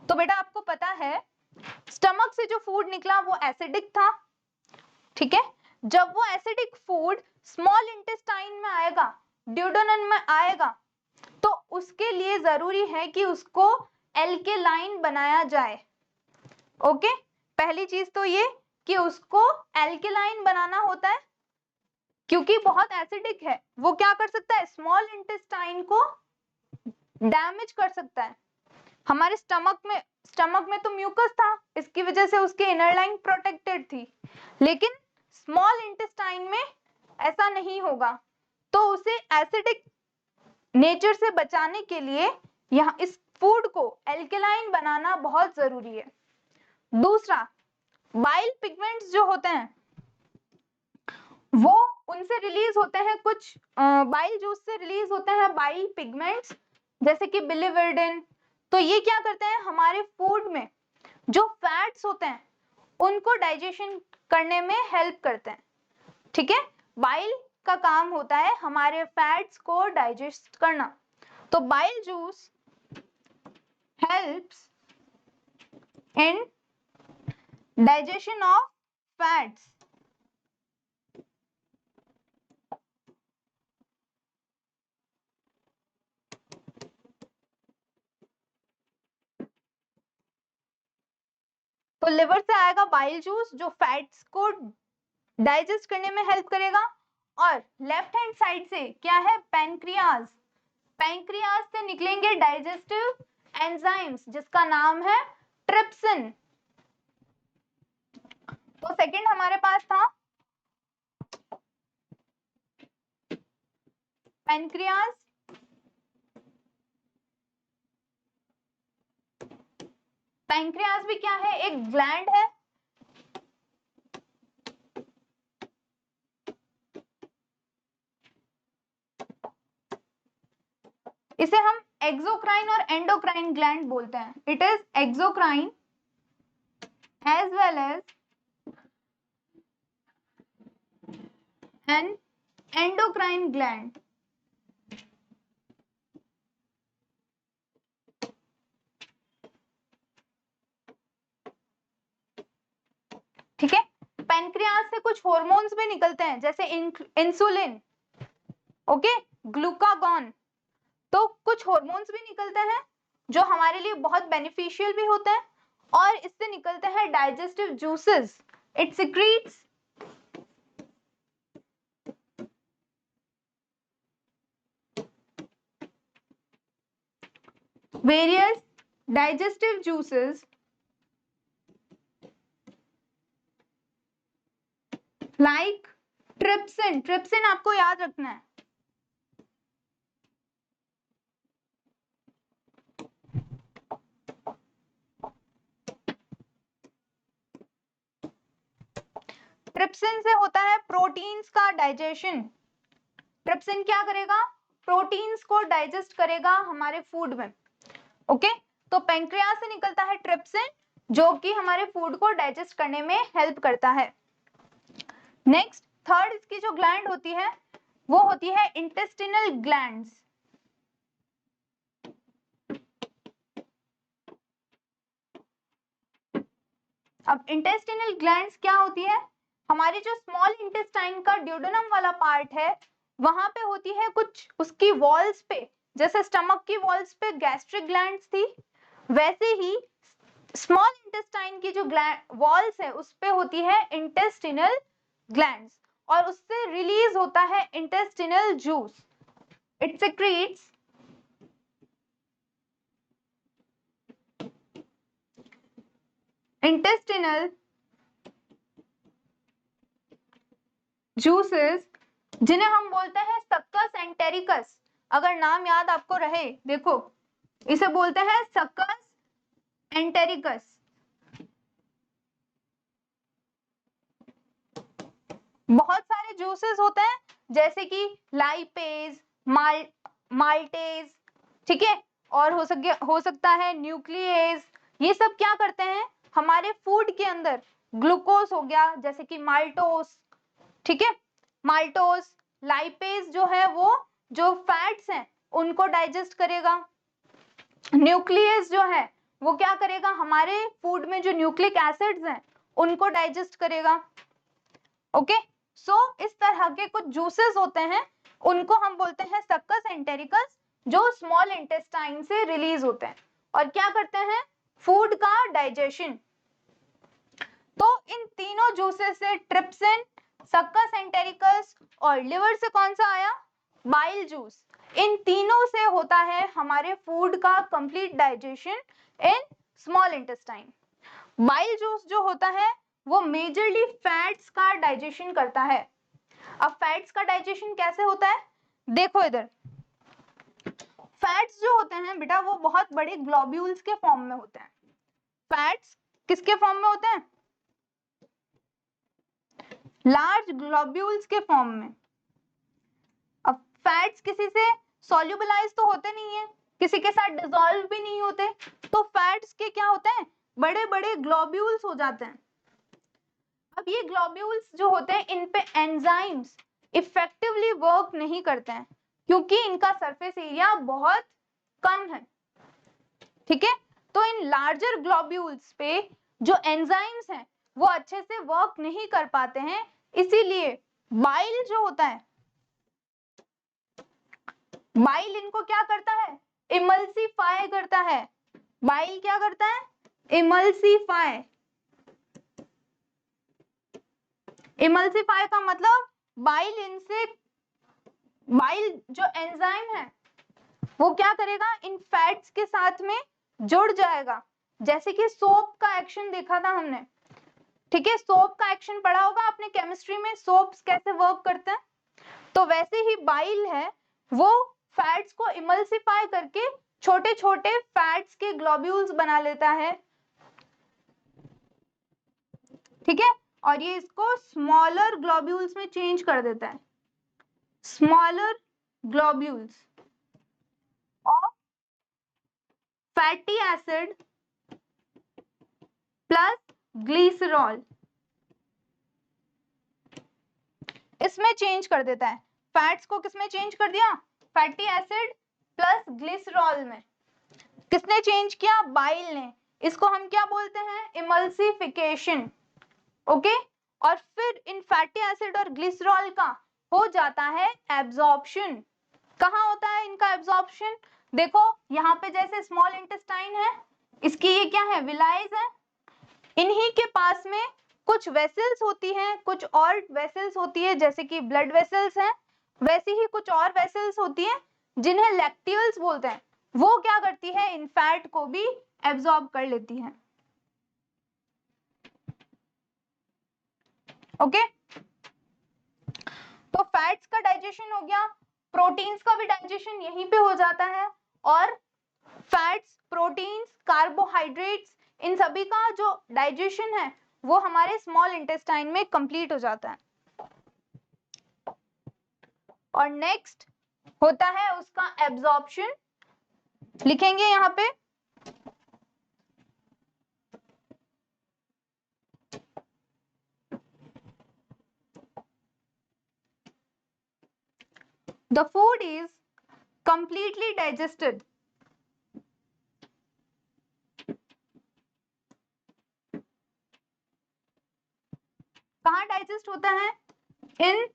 तो बेटा आपको पता है स्टमक से जो फूड निकला वो एसिडिक था। ठीक है, जब वो एसिडिक फूड स्मॉल इंटेस्टाइन में आएगा, ड्यूडेनम में आएगा, तो उसके लिए जरूरी है कि उसको एल्केलाइन बनाया जाए। ओके, पहली चीज तो ये कि उसको एल्केलाइन बनाना होता है क्योंकि बहुत एसिडिक है, वो क्या कर सकता है? स्मॉल इंटेस्टाइन को डैमेज कर सकता है। हमारे स्टमक में तो म्यूकस था, इसकी वजह से उसकी इनर लाइन प्रोटेक्टेड थी, लेकिन स्मॉल इंटेस्टाइन में ऐसा नहीं होगा, तो उसे एसिडिक नेचर से बचाने के लिए यहाँ इस फूड को एल्केलाइन बनाना बहुत जरूरी है। दूसरा, बाइल पिगमेंट्स जो होते हैं वो उनसे रिलीज होते हैं, कुछ बाइल जूस से रिलीज होते हैं बाइल पिगमेंट्स जैसे कि बिलिवर्डिन। तो ये क्या करते हैं? हमारे फूड में जो फैट्स होते हैं उनको डाइजेशन करने में हेल्प करते हैं। ठीक है, बाइल का काम होता है हमारे फैट्स को डाइजेस्ट करना। तो bile juice helps in digestion of fats. तो लिवर से आएगा बाइल जूस जो फैट्स को डाइजेस्ट करने में हेल्प करेगा। और लेफ्ट हैंड साइड से क्या है? पैंक्रियाज। पैंक्रियाज से निकलेंगे डाइजेस्टिव एंजाइम्स जिसका नाम है ट्रिप्सिन। तो सेकंड हमारे पास था पैंक्रियाज, पैंक्रियाज भी क्या है? एक ग्लैंड है। इसे हम एक्सोक्राइन और एंडोक्राइन ग्लैंड बोलते हैं। It is exocrine as well as an endocrine gland. ठीक है, पैनक्रियाज से कुछ हॉर्मोन्स भी निकलते हैं जैसे इंसुलिन, ओके, ग्लूकागॉन। तो कुछ हॉर्मोन्स भी निकलते हैं जो हमारे लिए बहुत बेनिफिशियल भी होते हैं, और इससे निकलते हैं digestive juices. It secretes various digestive juices like trypsin। trypsin आपको याद रखना है, ट्रिप्सिन से होता है प्रोटीन्स का डाइजेशन। ट्रिप्सिन क्या करेगा? प्रोटीन्स को डाइजेस्ट करेगा हमारे फूड में। ओके, तो पेंक्रियास से निकलता है ट्रिप्सिन, जो कि हमारे फूड को डाइजेस्ट करने में हेल्प करता है। नेक्स्ट, थर्ड इसकी जो ग्लैंड होती है वो होती है इंटेस्टिनल ग्लैंड्स। अब इंटेस्टिनल ग्लैंड्स क्या होती है? हमारी जो स्मॉल इंटेस्टाइन का ड्यूडेनम वाला पार्ट है, वहां पे होती है कुछ उसकी वॉल्स पे, जैसे स्टमक की वॉल्स पे गैस्ट्रिक ग्लैंड्स थी, वैसे ही स्मॉल इंटेस्टाइन की जो वॉल्स है उस पे होती है इंटेस्टिनल ग्लैंड्स, और उससे रिलीज होता है intestinal juice. It secretes intestinal juices, जिन्हें हम बोलते हैं सक्कस एंटेरिकस। अगर नाम याद आपको रहे, देखो इसे बोलते हैं सक्कस एंटेरिकस। बहुत सारे जूसेस होते हैं, जैसे कि लाइपेज, माल्टेज, ठीक है, और हो सकता है न्यूक्लियेज। ये सब क्या करते हैं? हमारे फूड के अंदर ग्लूकोज हो गया, जैसे कि माल्टोस, ठीक है, माल्टोस, लाइपेज जो है वो जो फैट्स हैं उनको डाइजेस्ट करेगा। न्यूक्लियस जो है वो क्या करेगा? हमारे फूड में जो न्यूक्लिक एसिड्स हैं उनको डाइजेस्ट करेगा। ओके, सो इस तरह के कुछ जूसेस होते हैं, उनको हम बोलते हैं सक्कस एंटेरिकस, जो स्मॉल इंटेस्टाइन से रिलीज होते हैं और क्या करते हैं? फूड का डाइजेशन। तो इन तीनों जूसेस से ट्रिप्सिन, सक्कस एंटेरिकस और लिवर से कौन सा आया? Bile juice. इन तीनों से होता है हमारे फूड का कंप्लीट डाइजेशन इन स्मॉल इंटेस्टाइन। बाइल जूस जो होता है वो मेजरली फैट्स का डाइजेशन करता है। अब फैट्स का डाइजेशन कैसे होता है? देखो इधर, फैट्स जो होते हैं बेटा वो बहुत बड़े ग्लोब्यूल्स के फॉर्म में होते हैं। फैट्स किसके फॉर्म में होते हैं? लार्ज ग्लोब्यूल्स के फॉर्म में। अब फैट्स किसी से सॉल्युबलाइज तो होते नहीं है, किसी के साथ डिसॉल्व भी नहीं होते, तो फैट्स के क्या होते हैं? बड़े बड़े ग्लोब्यूल्स हो जाते हैं। अब ये ग्लोब्यूल्स जो होते हैं इन पे एंजाइम्स इफेक्टिवली वर्क नहीं करते हैं, क्योंकि इनका सरफेस एरिया बहुत कम है, ठीक है। तो इन लार्जर ग्लोब्यूल्स पे जो एंजाइम्स हैं वो अच्छे से वर्क नहीं कर पाते हैं, इसीलिए बाइल जो होता है, बाइल इनको क्या करता है? इमल्सिफाई करता है। बाइल क्या करता है? इमल्सिफाई। इमल्सिफाई का मतलब बाइल जो एंजाइम है वो क्या करेगा? इन फैट्स के साथ में जुड़ जाएगा, जैसे कि सोप का एक्शन देखा था हमने, ठीक है, सोप का एक्शन पढ़ा होगा आपने केमिस्ट्री में, सोप्स कैसे वर्क करते हैं। तो वैसे ही बाइल है वो फैट्स को इमल्सिफाई करके छोटे छोटे फैट्स के ग्लोब्यूल्स बना लेता है, ठीक है, और ये इसको स्मॉलर ग्लोब्यूल्स में चेंज कर देता है। Smaller globules of fatty acid plus glycerol, इसमें चेंज कर देता है। फैट्स को किसमें चेंज कर दिया? फैटी एसिड प्लस ग्लिसरॉल में। किसने चेंज किया? बाइल ने। इसको हम क्या बोलते हैं? इमल्सिफिकेशन। ओके, और फिर इन फैटी एसिड और ग्लिसरॉल का हो जाता है एब्जॉर्प्शन। कहाँ होता है इनका एब्जॉर्प्शन? देखो यहाँ पे जैसे स्मॉल इंटेस्टाइन है, इसकी ये क्या है, विलाइज है। इन्हीं के पास में कुछ वेसल्स होती हैं, कुछ और वेसल्स होती है जैसे कि ब्लड वेसल्स हैं, वैसी ही कुछ और वेसल्स होती हैं जिन्हें लैक्टियल्स बोलते हैं। वो क्या करती है, इन फैट को भी एब्जॉर्ब कर लेती है। ओके, तो फैट्स का डाइजेशन हो गया, प्रोटीन्स का भी डाइजेशन यहीं पे हो जाता है, और फैट्स, प्रोटीन्स, कार्बोहाइड्रेट्स, इन सभी का जो डाइजेशन है वो हमारे स्मॉल इंटेस्टाइन में कंप्लीट हो जाता है। और नेक्स्ट होता है उसका एब्जॉर्प्शन, लिखेंगे यहाँ पे the food is completely digested. कहाँ डाइजेस्ट होता है, इन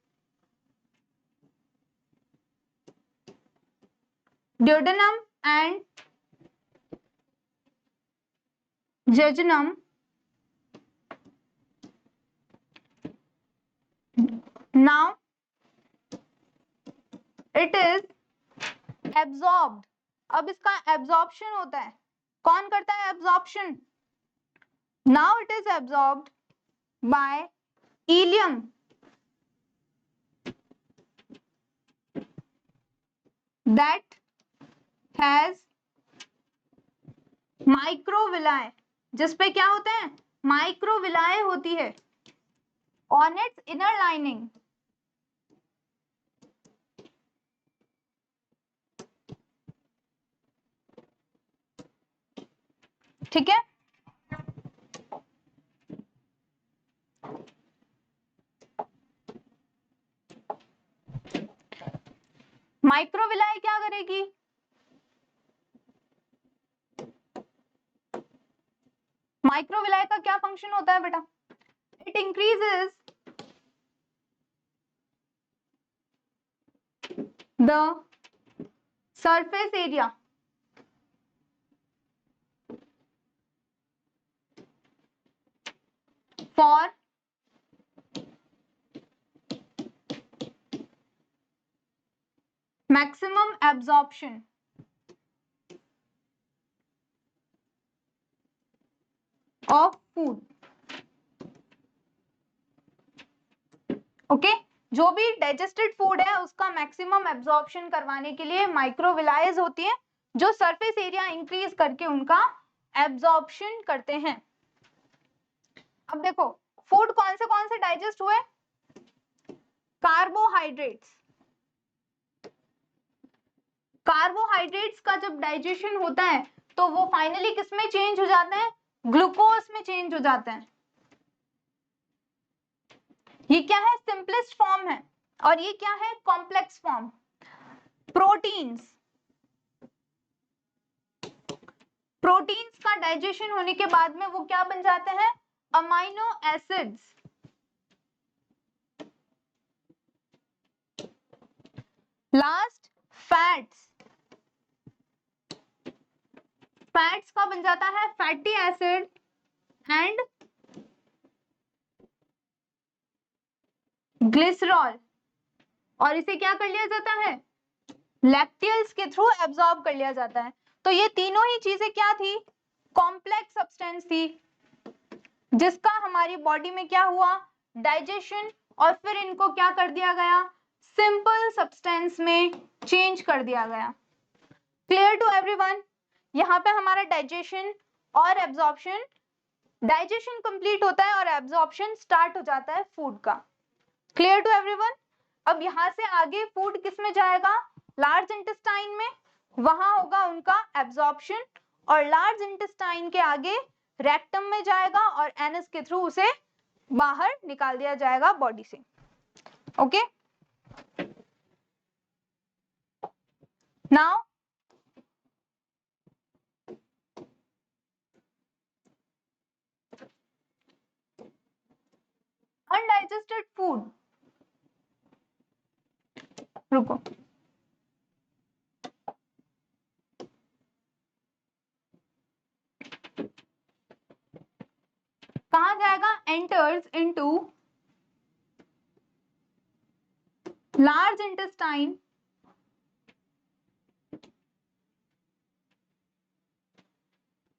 duodenum and jejunum. Now it is absorbed. अब इसका एब्जॉर्प्शन होता है, कौन करता है absorption, now it is absorbed by ileum that has microvilli, जिसपे क्या होते हैं, माइक्रोविलाए होती है, on its inner lining. ठीक है, माइक्रोविलाई क्या करेगी, माइक्रोविलाई का क्या फंक्शन होता है बेटा, it increases the surface area for maximum absorption of food. Okay, जो भी डाइजेस्टेड फूड है उसका मैक्सिमम एब्जॉर्प्शन करवाने के लिए माइक्रोविलाइज होती है जो सरफेस एरिया इंक्रीज करके उनका एब्जॉर्प्शन करते हैं। अब देखो फूड कौन से डाइजेस्ट हुए, कार्बोहाइड्रेट्स, कार्बोहाइड्रेट्स का जब डाइजेशन होता है तो वो फाइनली किस में चेंज हो जाते हैं, ग्लूकोज में चेंज हो जाते हैं। ये क्या है, सिंपलेस्ट फॉर्म है, और ये क्या है, कॉम्प्लेक्स फॉर्म। प्रोटीन्स, प्रोटीन्स का डाइजेशन होने के बाद में वो क्या बन जाते हैं, amino acids. Last fats, fats का बन जाता है फैटी एसिड एंड ग्लिसरॉल, और इसे क्या कर लिया जाता है, लैक्टियल्स के थ्रू एब्जॉर्ब कर लिया जाता है। तो ये तीनों ही चीजें क्या थी, कॉम्प्लेक्स सब्सटेंस थी, जिसका हमारी बॉडी में क्या हुआ, डाइजेशन, और फिर इनको क्या कर दिया गया, सिंपल सब्सटेंस में चेंज कर दिया गया। क्लियर टू एवरीवन, यहाँ पे हमारा डाइजेशन और एब्जॉर्प्शन, डाइजेशन कंप्लीट होता है और एब्जॉर्प्शन स्टार्ट हो जाता है फूड का। Clear to everyone. अब यहाँ से आगे फूड किस में जाएगा, लार्ज इंटेस्टाइन में, वहां होगा उनका एब्जॉर्प्शन, और लार्ज इंटेस्टाइन के आगे रेक्टम में जाएगा और एनस के थ्रू उसे बाहर निकाल दिया जाएगा बॉडी से। ओके, नाउ अनडाइजेस्टेड फूड, रुको, कहाँ जाएगा? एंटर्स इनटू लार्ज इंटेस्टाइन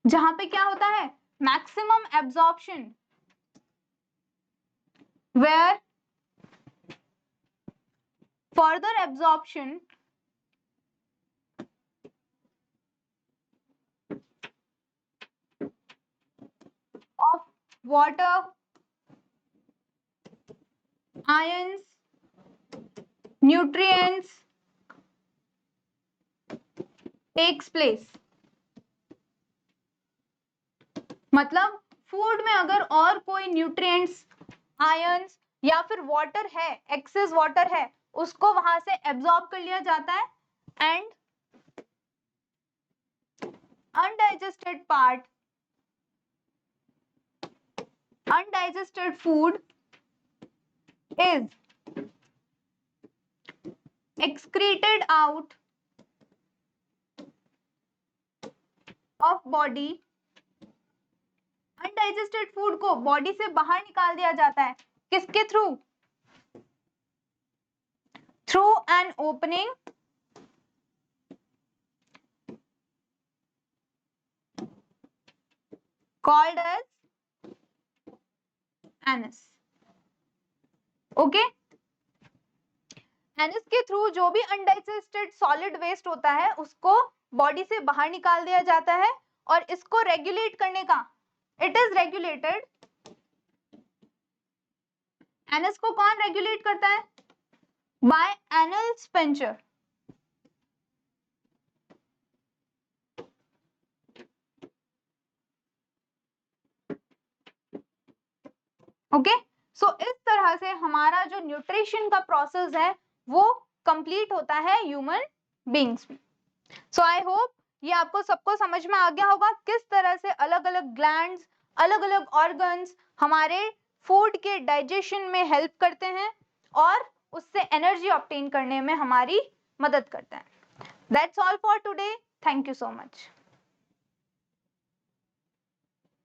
जहां पे क्या होता है? Maximum absorption, where further absorption of water, ions, nutrients takes place. मतलब फूड में अगर और कोई न्यूट्रिएंट्स, आयंस या फिर वाटर है, एक्सेस वाटर है, उसको वहां से एब्जॉर्ब कर लिया जाता है and undigested part, undigested food is excreted out of body. Undigested food को बॉडी से बाहर निकाल दिया जाता है, किसके through? Through an opening called as anus. Okay, anus के थ्रू जो भी अनडाइजेस्टेड सॉलिड वेस्ट होता है उसको बॉडी से बाहर निकाल दिया जाता है और इसको रेगुलेट करने का, इट इज रेगुलेटेड. एनस को कौन रेगुलेट करता है? By anal sphincter. Okay, so इस तरह से हमारा जो न्यूट्रिशन का प्रोसेस है वो कंप्लीट होता है ह्यूमन बीइंग्स में. सो आई होप ये आपको सबको समझ में आ गया होगा किस तरह से अलग अलग ग्लैंड्स, अलग अलग ऑर्गन्स हमारे फूड के डाइजेशन में हेल्प करते हैं और उससे एनर्जी ऑब्टेन करने में हमारी मदद करते हैं. That's all for today. Thank you so much.